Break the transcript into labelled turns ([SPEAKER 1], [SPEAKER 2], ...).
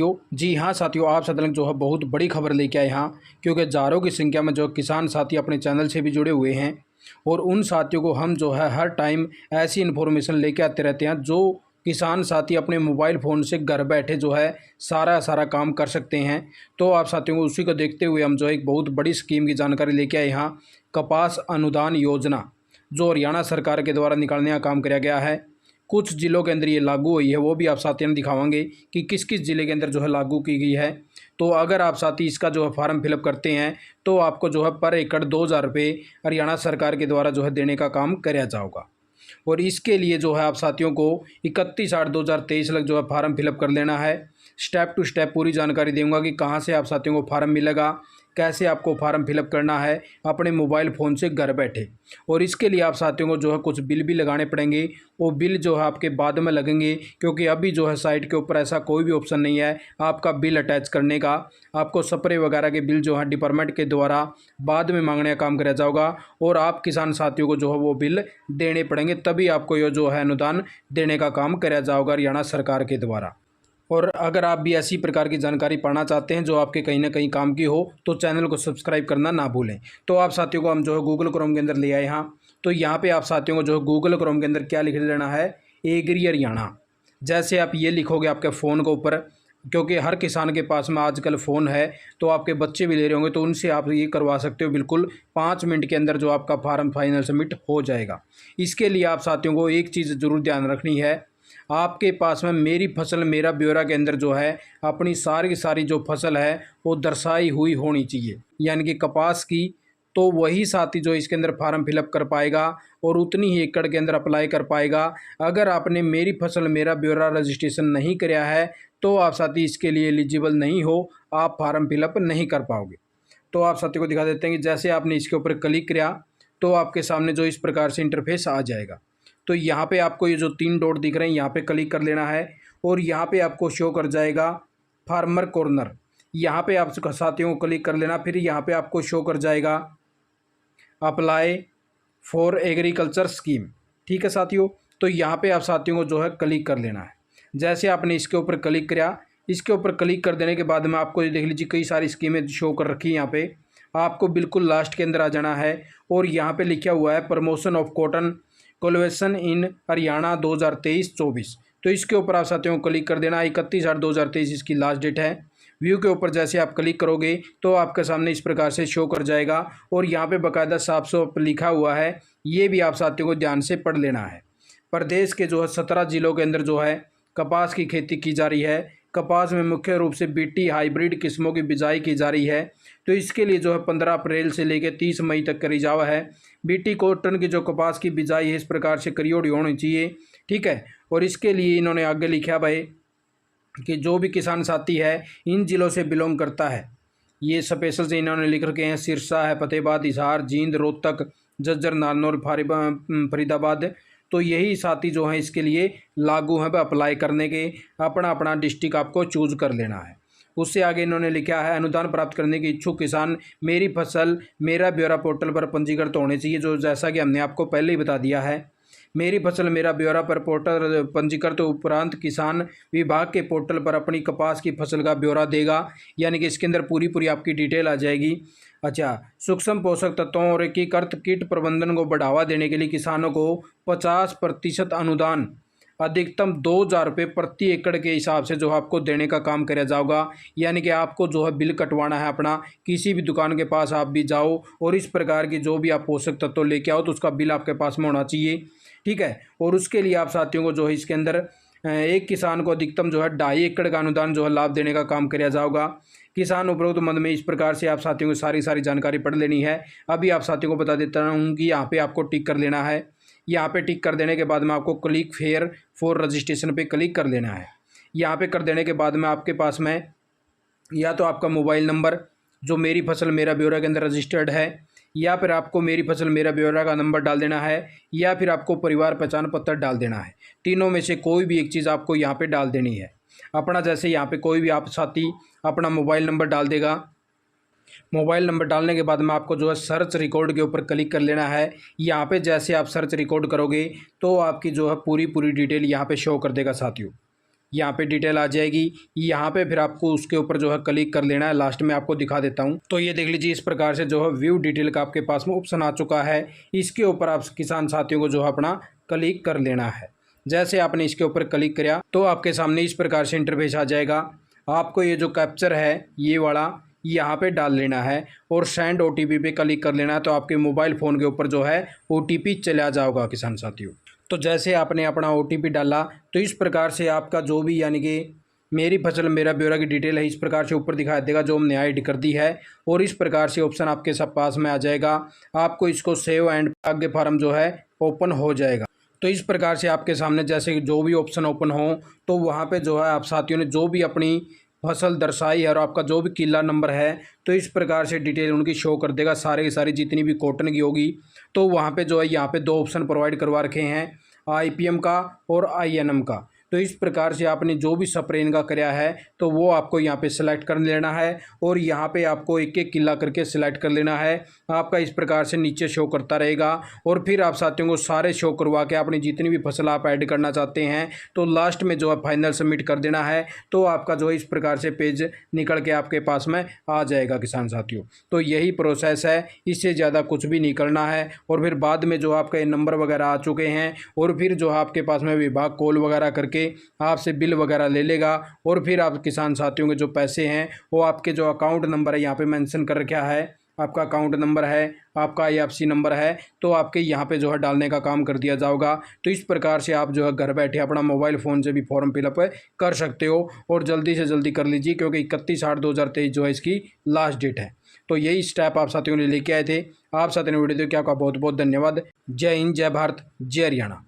[SPEAKER 1] साथियों, जी हाँ साथियों, आप साथ जो है बहुत बड़ी खबर लेके आए यहाँ, क्योंकि हज़ारों की संख्या में जो किसान साथी अपने चैनल से भी जुड़े हुए हैं और उन साथियों को हम जो है हर टाइम ऐसी इन्फॉर्मेशन लेके आते रहते हैं जो किसान साथी अपने मोबाइल फ़ोन से घर बैठे जो है सारा काम कर सकते हैं। तो आप साथियों को उसी को देखते हुए हम जो है एक बहुत बड़ी स्कीम की जानकारी लेके आए यहाँ, कपास अनुदान योजना जो हरियाणा सरकार के द्वारा निकालने का काम किया गया है। कुछ ज़िलों के अंदर ये लागू हुई है, वो भी आप साथियों ने दिखावांगे कि किस किस ज़िले के अंदर जो है लागू की गई है। तो अगर आप साथी इसका जो है फॉर्म फिलअप करते हैं तो आपको जो है पर एकड़ 2,000 रुपये हरियाणा सरकार के द्वारा जो है देने का काम किया जाएगा। और इसके लिए जो है आप साथियों को 31/8/2023 तक जो है फॉर्म फिलअप कर लेना है। स्टेप टू स्टेप पूरी जानकारी दूंगा कि कहाँ से आप साथियों को फॉर्म मिलेगा, कैसे आपको फॉर्म फिलअप करना है अपने मोबाइल फ़ोन से घर बैठे। और इसके लिए आप साथियों को जो है कुछ बिल भी लगाने पड़ेंगे, वो बिल जो है आपके बाद में लगेंगे, क्योंकि अभी जो है साइट के ऊपर ऐसा कोई भी ऑप्शन नहीं है आपका बिल अटैच करने का। आपको स्प्रे वगैरह के बिल जो है डिपार्टमेंट के द्वारा बाद में मांगने का काम किया जाएगा और आप किसान साथियों को जो है वो बिल देने पड़ेंगे, तभी आपको ये जो है अनुदान देने का काम किया जाएगा हरियाणा सरकार के द्वारा। और अगर आप भी ऐसी प्रकार की जानकारी पाना चाहते हैं जो आपके कहीं ना कहीं काम की हो तो चैनल को सब्सक्राइब करना ना भूलें। तो आप साथियों को हम जो है गूगल क्रोम के अंदर ले आए यहाँ। तो यहाँ पे आप साथियों को जो है गूगल क्रोम के अंदर क्या लिख लेना है, एग्री हरियाणा। जैसे आप ये लिखोगे आपके फ़ोन के ऊपर, क्योंकि हर किसान के पास में आजकल फ़ोन है, तो आपके बच्चे भी ले रहे होंगे तो उनसे आप ये करवा सकते हो। बिल्कुल 5 मिनट के अंदर जो आपका फार्म फाइनल सबमिट हो जाएगा। इसके लिए आप साथियों को एक चीज़ ज़रूर ध्यान रखनी है, आपके पास में मेरी फसल मेरा ब्यौरा के अंदर जो है अपनी सारी की सारी जो फसल है वो दर्शाई हुई होनी चाहिए, यानी कि कपास की। तो वही साथी जो इसके अंदर फार्म फिलअप कर पाएगा और उतनी ही एकड़ के अंदर अप्लाई कर पाएगा। अगर आपने मेरी फसल मेरा ब्यौरा रजिस्ट्रेशन नहीं कराया है तो आप साथी इसके लिए एलिजिबल नहीं हो, आप फार्म फिलअप नहीं कर पाओगे। तो आप साथी को दिखा देते हैं कि जैसे आपने इसके ऊपर क्लिक किया तो आपके सामने जो इस प्रकार से इंटरफेस आ जाएगा। तो यहाँ पे आपको ये जो 3 डॉट दिख रहे हैं यहाँ पे क्लिक कर लेना है और यहाँ पे आपको शो कर जाएगा फार्मर कॉर्नर। यहाँ पे आप साथियों को क्लिक कर लेना, फिर यहाँ पे आपको शो कर जाएगा अप्लाई फॉर एग्रीकल्चर स्कीम। ठीक है साथियों, तो यहाँ पे आप साथियों को जो है क्लिक कर लेना है। जैसे आपने इसके ऊपर क्लिक किया, इसके ऊपर क्लिक कर देने के बाद में आपको ये देख लीजिए कई सारी स्कीमें शो कर रखी है। यहाँ पे आपको बिल्कुल लास्ट के अंदर आ जाना है और यहाँ पे लिखा हुआ है promotion of cotton cultivation in Haryana 2023-24। तो इसके ऊपर आप साथियों को क्लिक कर देना। 31/8/2023 इसकी लास्ट डेट है। व्यू के ऊपर जैसे आप क्लिक करोगे तो आपके सामने इस प्रकार से शो कर जाएगा और यहाँ पे बाकायदा साफ साफ लिखा हुआ है, ये भी आप साथियों को ध्यान से पढ़ लेना है। प्रदेश के जो है 17 जिलों के अंदर जो है कपास की खेती की जा रही है। कपास में मुख्य रूप से बीटी हाइब्रिड किस्मों की बिजाई की जा रही है। तो इसके लिए जो है 15 अप्रैल से लेकर 30 मई तक करी जावा है। बीटी कॉटन की जो कपास की बिजाई है इस प्रकार से करियोड़ी होनी चाहिए। ठीक है, और इसके लिए इन्होंने आगे लिखा भाई कि जो भी किसान साथी है इन जिलों से बिलोंग करता है, ये स्पेशल से इन्होंने लिख रखे हैं, सिरसा है, फतेहाबाद, हिसार, जींद, रोहतक, झज्जर, नारनौल, फरीदाबाद। तो यही साथी जो हैं इसके लिए लागू हैं अप्लाई करने के। अपना अपना डिस्ट्रिक्ट आपको चूज कर लेना है। उससे आगे इन्होंने लिखा है अनुदान प्राप्त करने के इच्छुक किसान मेरी फसल मेरा ब्यौरा पोर्टल पर पंजीकृत होने चाहिए, जो जैसा कि हमने आपको पहले ही बता दिया है। मेरी फसल मेरा ब्यौरा पर पोर्टल पंजीकृत उपरांत किसान विभाग के पोर्टल पर अपनी कपास की फसल का ब्यौरा देगा, यानी कि इसके अंदर पूरी आपकी डिटेल आ जाएगी। अच्छा, सूक्ष्म पोषक तत्वों और एकीकृत कीट प्रबंधन को बढ़ावा देने के लिए किसानों को 50% अनुदान अधिकतम 2,000 रुपये प्रति एकड़ के हिसाब से जो आपको देने का काम किया जाएगा। यानी कि आपको जो है बिल कटवाना है अपना, किसी भी दुकान के पास आप भी जाओ और इस प्रकार की जो भी आप पोषक तत्व लेके आओ तो उसका बिल आपके पास में होना चाहिए। ठीक है, और उसके लिए आप साथियों को जो है इसके अंदर एक किसान को अधिकतम जो है 2.5 एकड़ का अनुदान जो है लाभ देने का काम किया जाएगा। किसान उपरोक्त मद में इस प्रकार से आप साथियों को सारी जानकारी पढ़ लेनी है। अभी आप साथियों को बता देता हूँ कि यहाँ पे आपको टिक कर लेना है। यहाँ पे टिक कर देने के बाद में आपको क्लिक फेयर फॉर रजिस्ट्रेशन पे क्लिक कर लेना है। यहाँ पे कर देने के बाद में आपके पास में या तो आपका मोबाइल नंबर जो मेरी फसल मेरा ब्यौरा के अंदर रजिस्टर्ड है, या फिर आपको मेरी फसल मेरा ब्यौरा का नंबर डाल देना है, या फिर आपको परिवार पहचान पत्र डाल देना है। तीनों में से कोई भी एक चीज़ आपको यहाँ पे डाल देनी है अपना। जैसे यहाँ पे कोई भी आप साथी अपना मोबाइल नंबर डाल देगा। मोबाइल नंबर डालने के बाद में आपको जो है सर्च रिकॉर्ड के ऊपर क्लिक कर लेना है। यहाँ पे जैसे आप सर्च रिकॉर्ड करोगे तो आपकी जो है पूरी डिटेल यहाँ पे शो कर देगा साथियों। यहाँ पे डिटेल आ जाएगी। यहाँ पे फिर आपको उसके ऊपर जो है क्लिक कर लेना है। लास्ट में आपको दिखा देता हूँ। तो ये देख लीजिए, इस प्रकार से जो है व्यू डिटेल का आपके पास में ऑप्शन आ चुका है। इसके ऊपर आप किसान साथियों को जो है अपना क्लिक कर लेना है। जैसे आपने इसके ऊपर क्लिक किया तो आपके सामने इस प्रकार से इंटरफेस आ जाएगा। आपको ये जो कैप्चर है ये वाला यहाँ पे डाल लेना है और सेंड ओटीपी पे क्लिक कर लेना है। तो आपके मोबाइल फ़ोन के ऊपर जो है ओटीपी चला जाएगा किसान साथियों। तो जैसे आपने अपना ओटीपी डाला तो इस प्रकार से आपका जो भी यानी कि मेरी फसल मेरा ब्यौरा की डिटेल है, इस प्रकार से ऊपर दिखाई देगा जो हमने ऐड कर दी है। और इस प्रकार से ऑप्शन आपके सब पास में आ जाएगा। आपको इसको सेव एंड आगे फार्म जो है ओपन हो जाएगा। तो इस प्रकार से आपके सामने जैसे जो भी ऑप्शन ओपन हो तो वहाँ पे जो है आप साथियों ने जो भी अपनी फसल दर्शाई है और आपका जो भी किला नंबर है तो इस प्रकार से डिटेल उनकी शो कर देगा। सारे की सारी जितनी भी कॉटन की होगी तो वहाँ पे जो है यहाँ पे दो ऑप्शन प्रोवाइड करवा रखे हैं, आईपीएम का और आईएनएम का। तो इस प्रकार से आपने जो भी स्प्रेन का कराया है तो वो आपको यहाँ पे सिलेक्ट कर लेना है और यहाँ पे आपको एक एक किला करके सिलेक्ट कर लेना है। आपका इस प्रकार से नीचे शो करता रहेगा और फिर आप साथियों को सारे शो करवा के अपनी जितनी भी फसल आप ऐड करना चाहते हैं तो लास्ट में जो है फाइनल सबमिट कर देना है। तो आपका जो है इस प्रकार से पेज निकल के आपके पास में आ जाएगा किसान साथियों। तो यही प्रोसेस है, इससे ज़्यादा कुछ भी नहीं करना है। और फिर बाद में जो आपका ये नंबर वगैरह आ चुके हैं और फिर जो आपके पास में विभाग कॉल वगैरह करके आपसे बिल वगैरह ले लेगा और फिर आप किसान साथियों के जो पैसे हैं वो आपके जो अकाउंट नंबर है यहाँ पे मेंशन कर रखा है, आपका अकाउंट नंबर है, आपका आईएफएससी नंबर है, तो आपके यहाँ पे जो है डालने का काम कर दिया जाएगा। तो इस प्रकार से आप जो है घर बैठे अपना मोबाइल फ़ोन से भी फॉर्म फिलअप कर सकते हो और जल्दी से जल्दी कर लीजिए क्योंकि 31/8/2023 जो है इसकी लास्ट डेट है। तो यही स्टेप आप साथियों ने लेके आए थे। आप साथियों ने वीडियो देखिए, आपका बहुत बहुत धन्यवाद। जय हिंद, जय भारत, जय हरियाणा।